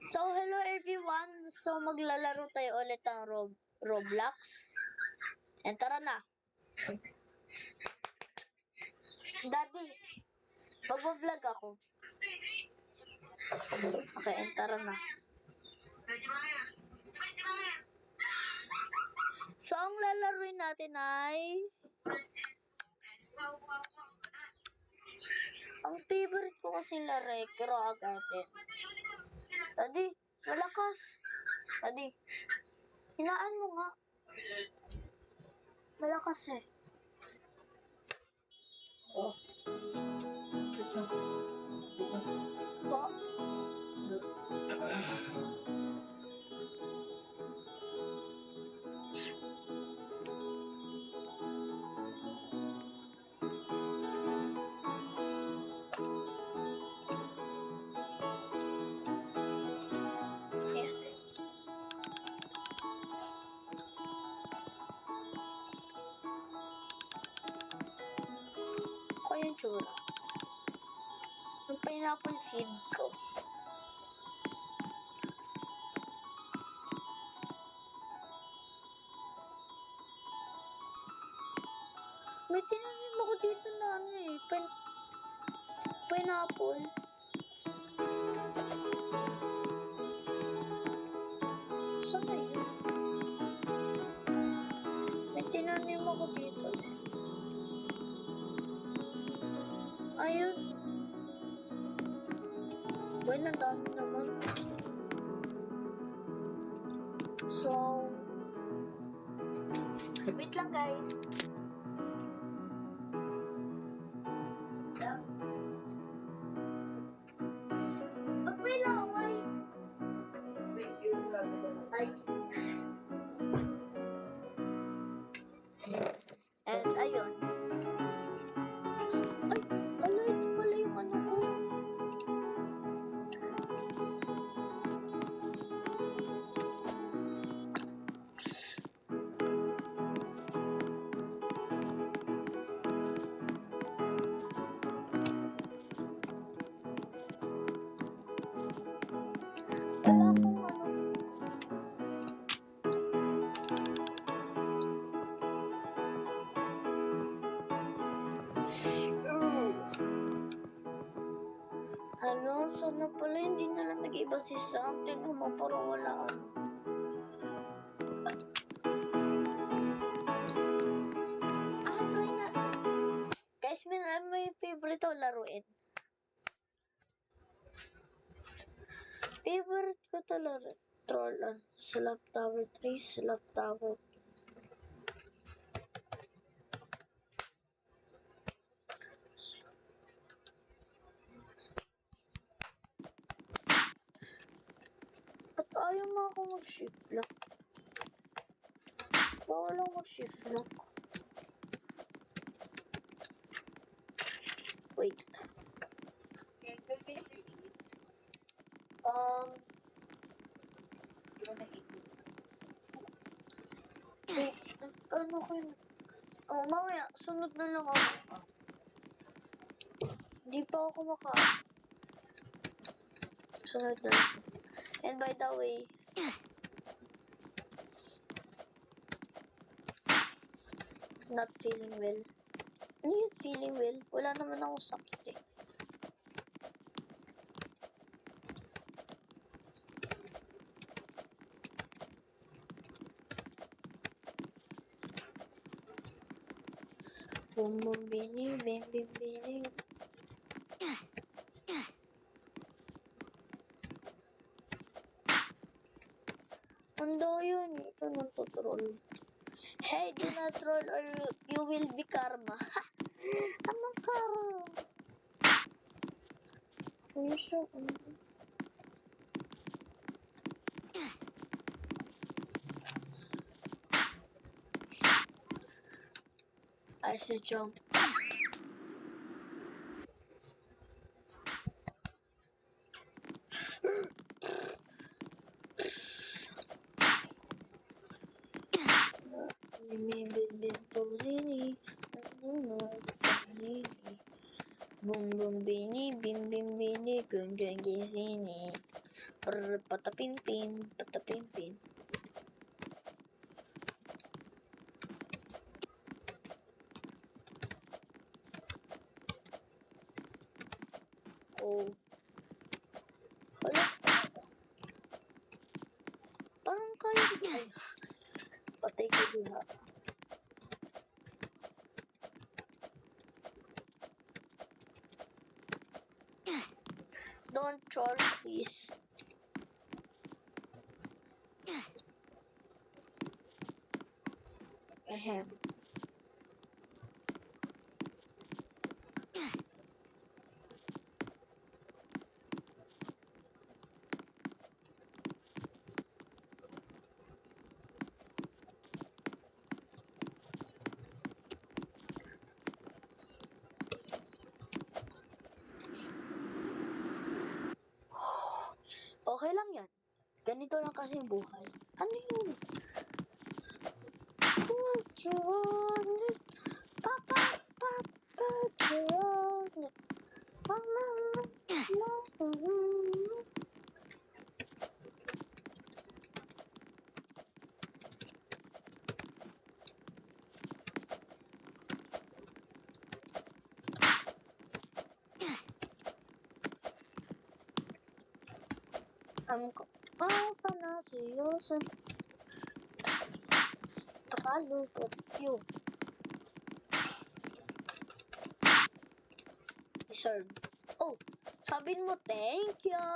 So, hello everyone. So, maglalaro tayo ulit ng Roblox. And tara na. Daddy, magbablog ako. Okay, and tara na. So, ang lalaruin natin ay... Ang favorite ko kasi laro, pero agatin. Daddy, malakas. Daddy, hinaan mo nga. Malakas eh. Oh. Po. Ako yung tsura. Yung pineapple seed ko. May tinanim ako dito na ano eh. Pineapple. Saan na yun? May tinanim ako dito. Ayun. Boy, nadami naman. So, wait lang guys. Ba't may laway? Ay. And ayun. Ay, ala, ito pala yung ano ko. Wala akong ano. Ano, sana pala hindi na lang nag-iba si Sam. Tignan mo, parang wala ano. Try na. Guys, may favorite ko laruin. Favorite ko to laro. Troll Slap Tower 3, Slap Tower. Ba't ayaw mo ako mag-shift lock? Bawal lang mag-shift lock. Wait. Wait, ano ko yun? Oh, mamaya, sunod na lang ako. Di pa ako sunod na lang. And by the way, not feeling well. Ano yun, feeling well? Wala naman ako sakit eh. Bum bum bini, bim bim bini. Ando yun, ito nagtutroll. Hey, do not troll or you will be karma. Anong karma? I said jump. Bum bum bini, bim bim bini, gung gung gisini. Patapin-pin, patapin-pin. Oh. Wala. Parang kaya ko. Ay, patay ko diha. Don't troll, please. Ahem. Okay lang yan. Ganito lang kasi yung buhay. Ano yun? What you want? Papa, papa, you want? Mama, mama. Papa na seryoso. Pakalupot yun. Deserve. Oh, sabihin mo thank you.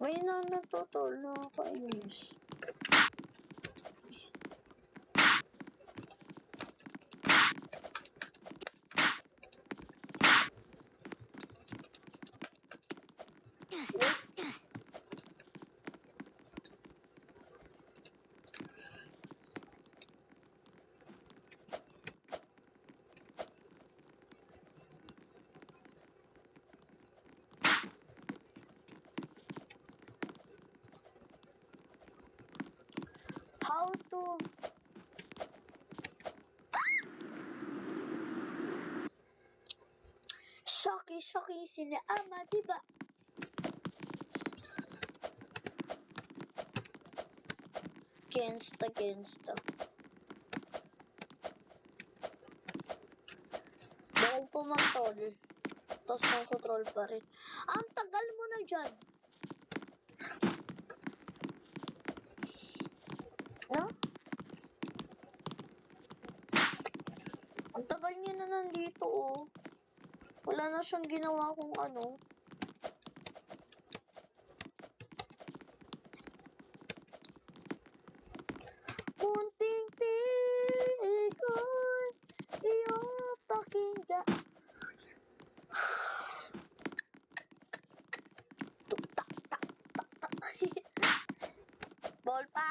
May natutol na kainis. How to Shocky sila ama, diba? Gangsta. Bawal po mag-troll. Tapos nag-troll pa rin. Ang tagal mo na dyan. No? Ang tagal niya na nandito, oh. Wala na siyang ginawa kung ano. Munting pigon, iyong pakinggan. Ball pa!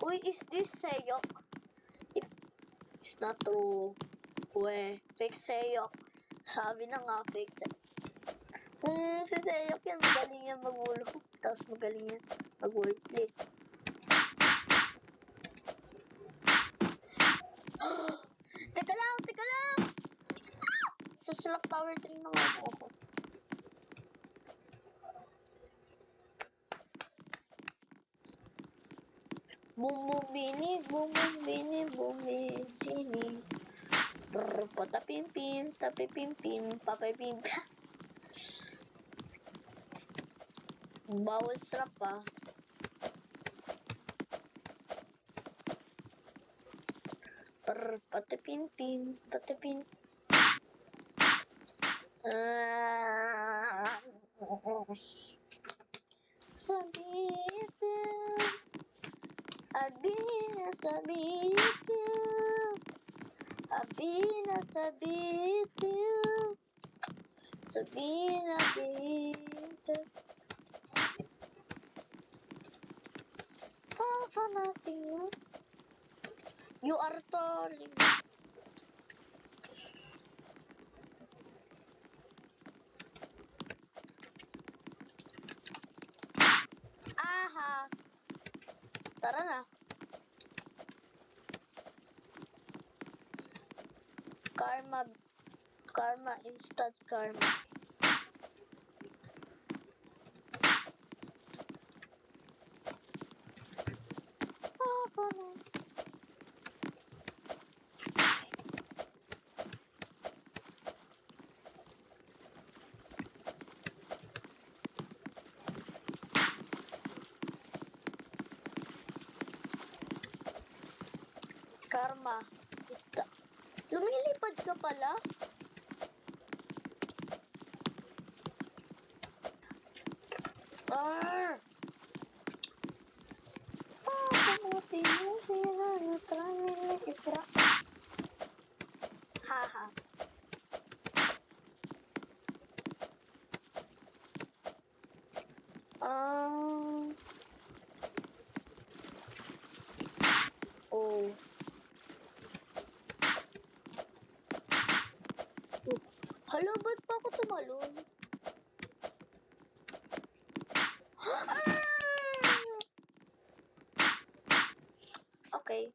Uy, is this Seyok? It's not true. Uwe, fake Seyok. Sabi na nga, fake Seyok. Si Seyok yan, magaling yan mag-wall hook. Tapos magaling yan mag-wall flip. Teka lang! Sa Slack Tower 3 na nga ako. Bumubini. Patapim-pim, tapipim-pim, papipim. Bawal sarap pa. Patapim-pim, patapim. Sabitin, Abina sabitin. Papa natin. You are trolling. Aha. Tara na. Karma, instant karma. ka? Isda. Lumilipad ka pala? Kamuti mo sila na tramili ipra. Haha. Oh. Hala, ba't pa ako tumalon? Okay.